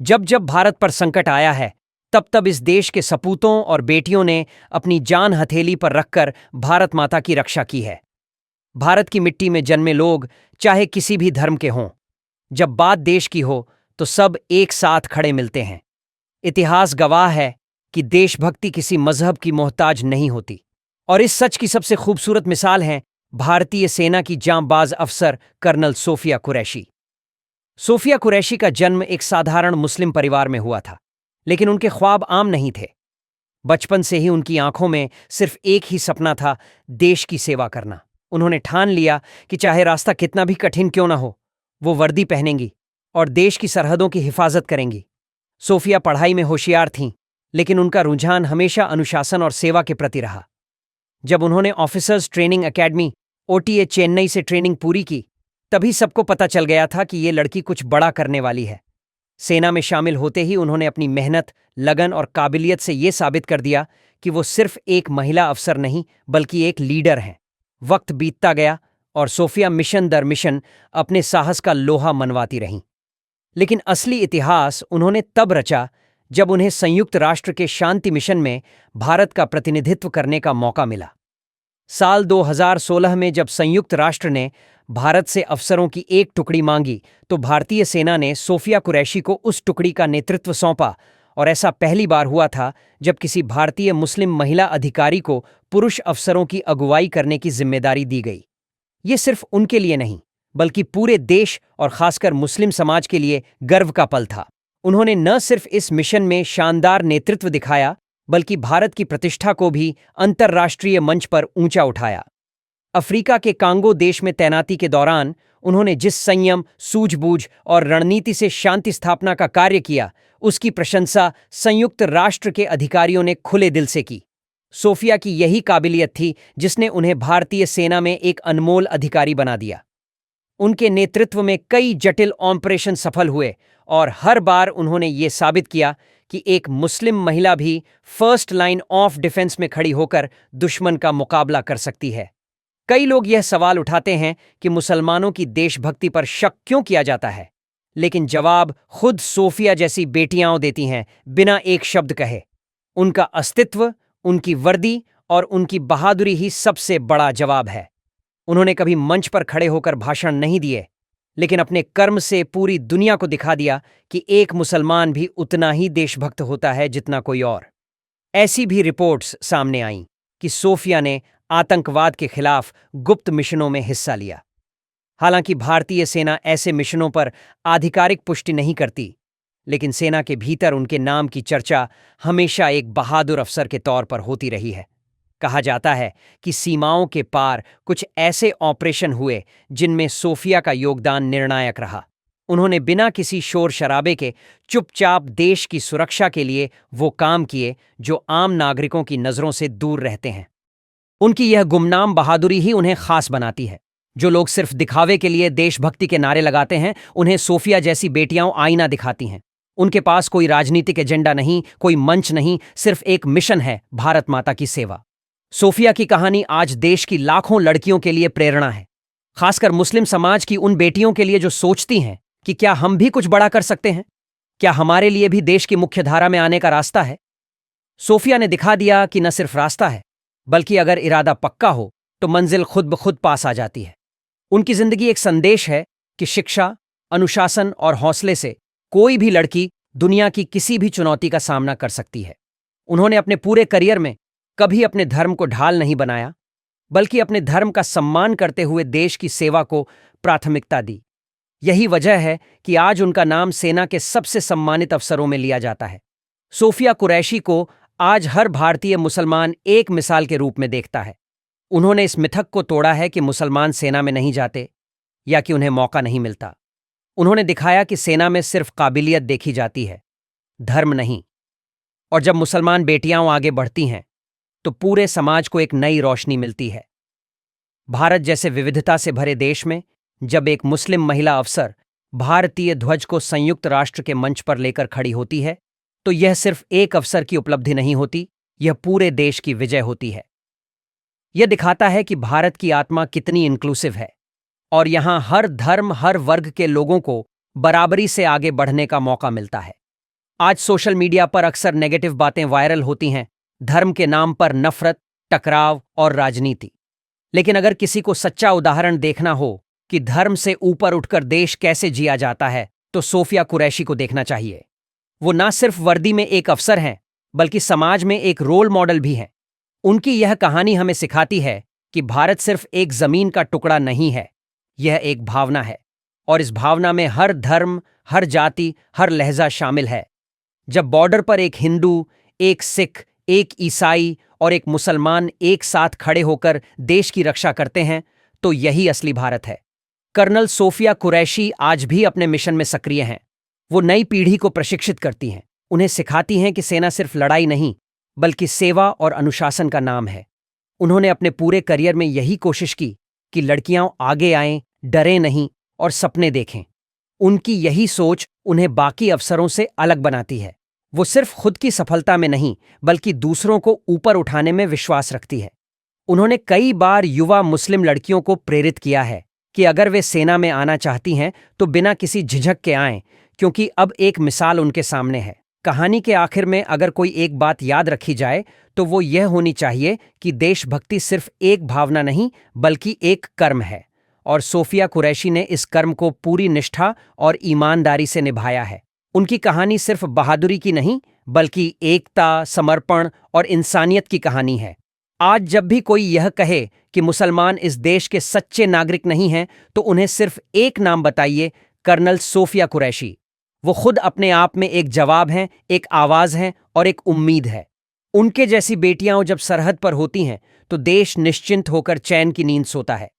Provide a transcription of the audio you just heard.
जब जब भारत पर संकट आया है, तब तब इस देश के सपूतों और बेटियों ने अपनी जान हथेली पर रखकर भारत माता की रक्षा की है। भारत की मिट्टी में जन्मे लोग, चाहे किसी भी धर्म के हों, जब बात देश की हो तो सब एक साथ खड़े मिलते हैं। इतिहास गवाह है कि देशभक्ति किसी मजहब की मोहताज नहीं होती। और इस सच की सबसे खूबसूरत मिसाल है भारतीय सेना की जांबाज अफसर कर्नल सोफिया कुरैशी। सोफिया कुरैशी का जन्म एक साधारण मुस्लिम परिवार में हुआ था, लेकिन उनके ख्वाब आम नहीं थे। बचपन से ही उनकी आंखों में सिर्फ एक ही सपना था, देश की सेवा करना। उन्होंने ठान लिया कि चाहे रास्ता कितना भी कठिन क्यों ना हो, वो वर्दी पहनेंगी और देश की सरहदों की हिफाजत करेंगी। सोफिया पढ़ाई में होशियार थीं, लेकिन उनका रुझान हमेशा अनुशासन और सेवा के प्रति रहा। जब उन्होंने officers training academy OTA Chennai से ट्रेनिंग पूरी की, तभी सबको पता चल गया था कि ये लड़की कुछ बड़ा करने वाली है। सेना में शामिल होते ही उन्होंने अपनी मेहनत, लगन और काबिलियत से ये साबित कर दिया कि वो सिर्फ एक महिला अफसर नहीं, बल्कि एक लीडर हैं। वक्त बीतता गया और सोफिया मिशन दर मिशन अपने साहस का लोहा मनवाती रहीं। लेकिन असली इतिहास उन्होंने तब रचा जब उन्हें संयुक्त राष्ट्र के शांति मिशन में भारत का प्रतिनिधित्व करने का मौका मिला। साल 2016 में जब संयुक्त राष्ट्र ने भारत से अफसरों की एक टुकड़ी मांगी, तो भारतीय सेना ने सोफिया कुरैशी को उस टुकड़ी का नेतृत्व सौंपा। और ऐसा पहली बार हुआ था जब किसी भारतीय मुस्लिम महिला अधिकारी को पुरुष अफसरों की अगुवाई करने की जिम्मेदारी दी गई। ये सिर्फ उनके लिए नहीं, बल्कि पूरे देश और खासकर मुस्लिम समाज के लिए गर्व का पल था। उन्होंने न सिर्फ इस मिशन में शानदार नेतृत्व दिखाया, बल्कि भारत की प्रतिष्ठा को भी अंतर्राष्ट्रीय मंच पर ऊंचा उठाया। अफ्रीका के कांगो देश में तैनाती के दौरान उन्होंने जिस संयम, सूझबूझ और रणनीति से शांति स्थापना का कार्य किया, उसकी प्रशंसा संयुक्त राष्ट्र के अधिकारियों ने खुले दिल से की। सोफिया की यही काबिलियत थी जिसने उन्हें भारतीय सेना में एक अनमोल अधिकारी बना दिया। उनके नेतृत्व में कई जटिल ऑपरेशन सफल हुए और हर बार उन्होंने ये साबित किया कि एक मुस्लिम महिला भी फर्स्ट लाइन ऑफ डिफेंस में खड़ी होकर दुश्मन का मुकाबला कर सकती है। कई लोग यह सवाल उठाते हैं कि मुसलमानों की देशभक्ति पर शक क्यों किया जाता है, लेकिन जवाब खुद सोफिया जैसी बेटियां देती हैं, बिना एक शब्द कहे। उनका अस्तित्व, उनकी वर्दी और उनकी बहादुरी ही सबसे बड़ा जवाब है। उन्होंने कभी मंच पर खड़े होकर भाषण नहीं दिए, लेकिन अपने कर्म से पूरी दुनिया को दिखा दिया कि एक मुसलमान भी उतना ही देशभक्त होता है जितना कोई और। ऐसी भी रिपोर्ट्स सामने आईं कि सोफिया ने आतंकवाद के खिलाफ गुप्त मिशनों में हिस्सा लिया। हालांकि भारतीय सेना ऐसे मिशनों पर आधिकारिक पुष्टि नहीं करती, लेकिन सेना के भीतर उनके नाम की चर्चा हमेशा एक बहादुर अफसर के तौर पर होती रही है। कहा जाता है कि सीमाओं के पार कुछ ऐसे ऑपरेशन हुए जिनमें सोफिया का योगदान निर्णायक रहा। उन्होंने बिना किसी शोर शराबे के चुपचाप देश की सुरक्षा के लिए वो काम किए जो आम नागरिकों की नजरों से दूर रहते हैं। उनकी यह गुमनाम बहादुरी ही उन्हें खास बनाती है। जो लोग सिर्फ दिखावे के लिए देशभक्ति के नारे लगाते हैं, उन्हें सोफिया जैसी बेटियां आईना दिखाती हैं। उनके पास कोई राजनीतिक एजेंडा नहीं, कोई मंच नहीं, सिर्फ एक मिशन है, भारत माता की सेवा। सोफिया की कहानी आज देश की लाखों लड़कियों के लिए प्रेरणा है, खासकर मुस्लिम समाज की उन बेटियों के लिए जो सोचती हैं कि क्या हम भी कुछ बड़ा कर सकते हैं, क्या हमारे लिए भी देश की मुख्यधारा में आने का रास्ता है। सोफिया ने दिखा दिया कि न सिर्फ रास्ता है, बल्कि अगर इरादा पक्का हो तो मंजिल खुद ब खुद पास आ जाती है। उनकी जिंदगी एक संदेश है कि शिक्षा, अनुशासन और हौसले से कोई भी लड़की दुनिया की किसी भी चुनौती का सामना कर सकती है। उन्होंने अपने पूरे करियर में कभी अपने धर्म को ढाल नहीं बनाया, बल्कि अपने धर्म का सम्मान करते हुए देश की सेवा को प्राथमिकता दी। यही वजह है कि आज उनका नाम सेना के सबसे सम्मानित अफसरों में लिया जाता है। सोफिया कुरैशी को आज हर भारतीय मुसलमान एक मिसाल के रूप में देखता है। उन्होंने इस मिथक को तोड़ा है कि मुसलमान सेना में नहीं जाते या कि उन्हें मौका नहीं मिलता। उन्होंने दिखाया कि सेना में सिर्फ काबिलियत देखी जाती है, धर्म नहीं। और जब मुसलमान बेटियां आगे बढ़ती हैं तो पूरे समाज को एक नई रोशनी मिलती है। भारत जैसे विविधता से भरे देश में जब एक मुस्लिम महिला अफसर भारतीय ध्वज को संयुक्त राष्ट्र के मंच पर लेकर खड़ी होती है, तो यह सिर्फ एक अफसर की उपलब्धि नहीं होती, यह पूरे देश की विजय होती है। यह दिखाता है कि भारत की आत्मा कितनी इंक्लूसिव है और यहां हर धर्म, हर वर्ग के लोगों को बराबरी से आगे बढ़ने का मौका मिलता है। आज सोशल मीडिया पर अक्सर नेगेटिव बातें वायरल होती हैं, धर्म के नाम पर नफरत, टकराव और राजनीति। लेकिन अगर किसी को सच्चा उदाहरण देखना हो कि धर्म से ऊपर उठकर देश कैसे जिया जाता है, तो सोफिया कुरैशी को देखना चाहिए। वो ना सिर्फ वर्दी में एक अफसर हैं, बल्कि समाज में एक रोल मॉडल भी हैं। उनकी यह कहानी हमें सिखाती है कि भारत सिर्फ एक जमीन का टुकड़ा नहीं है, यह एक भावना है, और इस भावना में हर धर्म, हर जाति, हर लहजा शामिल है। जब बॉर्डर पर एक हिंदू, एक सिख, एक ईसाई और एक मुसलमान एक साथ खड़े होकर देश की रक्षा करते हैं, तो यही असली भारत है। कर्नल सोफिया कुरैशी आज भी अपने मिशन में सक्रिय हैं। वो नई पीढ़ी को प्रशिक्षित करती हैं, उन्हें सिखाती हैं कि सेना सिर्फ लड़ाई नहीं, बल्कि सेवा और अनुशासन का नाम है। उन्होंने अपने पूरे करियर में यही कोशिश की कि लड़कियां आगे आएं, डरें नहीं और सपने देखें। उनकी यही सोच उन्हें बाकी अफसरों से अलग बनाती है। वो सिर्फ खुद की सफलता में नहीं, बल्कि दूसरों को ऊपर उठाने में विश्वास रखती है। उन्होंने कई बार युवा मुस्लिम लड़कियों को प्रेरित किया है कि अगर वे सेना में आना चाहती हैं तो बिना किसी झिझक के आएं, क्योंकि अब एक मिसाल उनके सामने है। कहानी के आखिर में अगर कोई एक बात याद रखी जाए तो वो यह होनी चाहिए कि देशभक्ति सिर्फ एक भावना नहीं, बल्कि एक कर्म है, और सोफिया कुरैशी ने इस कर्म को पूरी निष्ठा और ईमानदारी से निभाया है। उनकी कहानी सिर्फ बहादुरी की नहीं, बल्कि एकता, समर्पण और इंसानियत की कहानी है। आज जब भी कोई यह कहे कि मुसलमान इस देश के सच्चे नागरिक नहीं हैं, तो उन्हें सिर्फ एक नाम बताइए, कर्नल सोफिया कुरैशी। वो खुद अपने आप में एक जवाब हैं, एक आवाज हैं और एक उम्मीद है। उनके जैसी बेटियां जब सरहद पर होती हैं, तो देश निश्चिंत होकर चैन की नींद सोता है।